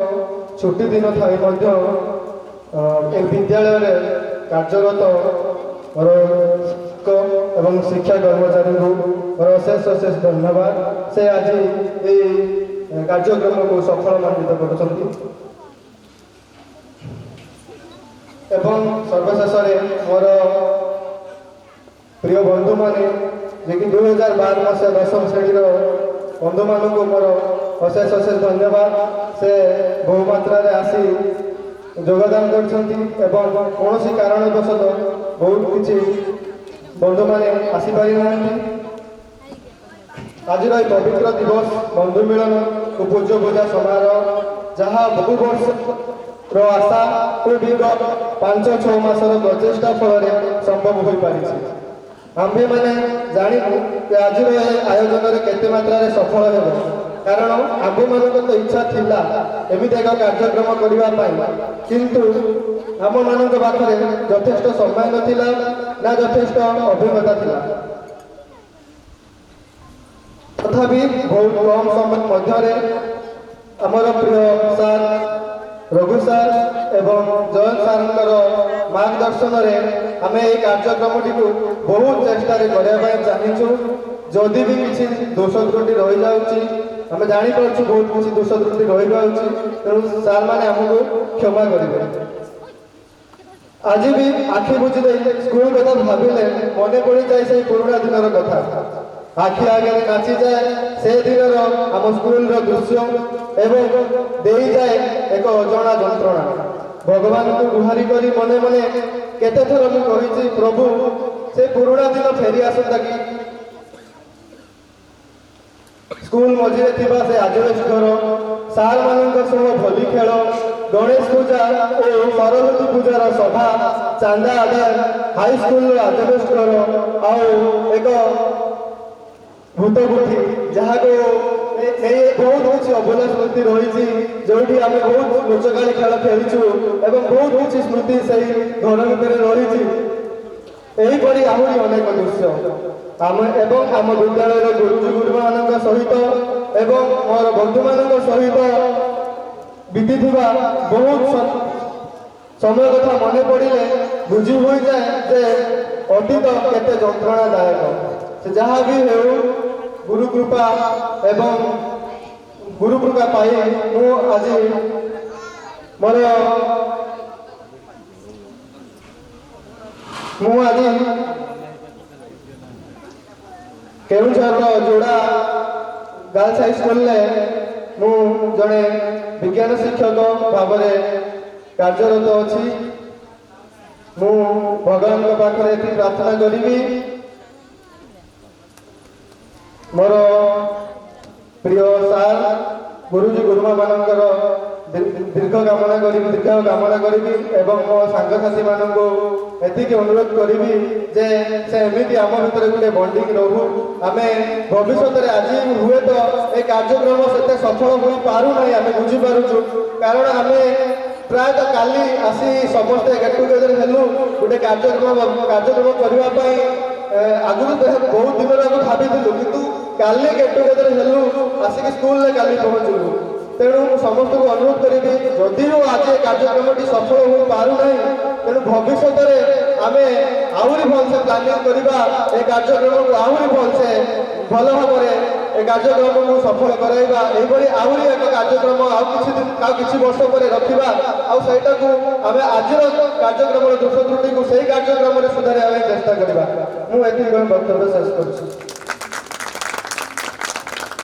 छुट्टी दिन थाई विद्यालय कार्यरत मोर एवं शिक्षा कर्मचारी मोर अशेष अशेष धन्यवाद। से आज ये कार्यक्रम को सफल मानित कर सर्वशेष मोर प्रिय बंधु माने जे कि 2012 मसीहा 10वीं श्रेणी बंधु मान को मोर अशेष अशेष धन्यवाद। से बहु मात्रा आसी योगदान कर कौन कारणवश बहुत किसी बंधु मैंने आसीपारी ना। आज पवित्र दिवस बंधु मिलन और पूज्य पूजा समारोह जहाँ बहु वर्ष आशा और विगत 5-6 मासर प्रचेषा फल संभव हो पारी। आम्भे मैंने जानू आज आयोजन केते मात्रा सफल हो, कारण आम्भ मान तो इच्छा थिला एमती एक कार्यक्रम करने, किंतु आम मान पाखे यथेष्ट समय नाला ना यथेष्ट अभिज्ञता थिला। तथापि बहुत कम समय मध्य आमर प्रिय सार रघु सार एवं जयंत सार मार्गदर्शन में आम ये कार्यक्रम टी बहुत चेष्टा करने चाहूँ। जदि भी किसी दोष त्रुटि रही जाऊँगी आम जापर बहुत किसी दोष त्रुटि रही जाऊँगी, तेणु सार मैंने आमको क्षमा करेंगे। आज भी आखि बुझी स्कूल कथा भाविले मन पड़ जाए से पुराना दिन कथा आखि आगे नाची जाए से दिन आम स्कूल दृश्य एवं दे जाए एक अजଣା जंत्रणा। भगवान को गुहारी करी मने मने केते थर मु कहिछि प्रभु से पुराना दिन फेरी आसता कि स्कूल मझे थिबा से आजबेस्ट घर सार मानक सह भली खेल गणेश पूजा और सरस्वती पूजार सभा चांदा आदाय हाई स्कूल आजबेस्ट घर आउ एक भूत गुठी जहाँ को बहुत किसी अभूला स्मृति रही जो आम बहुत लुचकाड़ी खेल खेलु एवं बहुत किसी स्मृति से घर भितर रही। यहीपरि आहरी अनेक दृश्य आम एवं आम विद्यालय गुरुजी गुरुमा मान सहित एवं मोर बंधु मान सहित बीती बहुत समय कथा मन पड़े बुझी हो जाए जे अतीत केते जंत्रणादायक। से जहाँ भी हो गुरु कृपा एवं गुरु कृपा पाई मु आज मोर केन्दुझर जोड़ा गर्ल्स हाई स्कूल मु जड़े विज्ञान शिक्षक भाव कार्यरत अच्छी। मु भगवान पाखे प्रार्थना करी मोर प्रिय सार गुरुजी गुरुमा मानकर दीर्घ कामना करी एवं मो सांगसाथी मान एति अनुरोध करी जे से एमती आम भर गोटे बंडिंग रहू आम भविष्य में आज हुए तो ये कार्यक्रम से सफल हो पारू ना आम बुझीपारू, कारण आम प्रायतः काली आसी समस्ते गेट टुगेदर हेलु गोटे कार्यक्रम करने आगुरी बहुत दिन आगे भाभी किंतु काली गेट टुगेदर हेलु आसिक स्कूल काली पहुँचलु। तेणु समस्त को अनुरोध करी जदि आज कार्यक्रम सफल हो पारू ना, तेणु भविष्य में आम आहरी भलसे प्लानिंग करवा ये कार्यक्रम को आहरी भलसे भल भाव में कार्यक्रम को सफल कराइबा। यही आहरी एक कार्यक्रम आउ किसी वर्ष पर रखा आईटा को आम आज कार्यक्रम दोष त्रुटि को सही कार्यक्रम सुधार चेष्टा करवा। मुझे वक्तव्य शेष कर।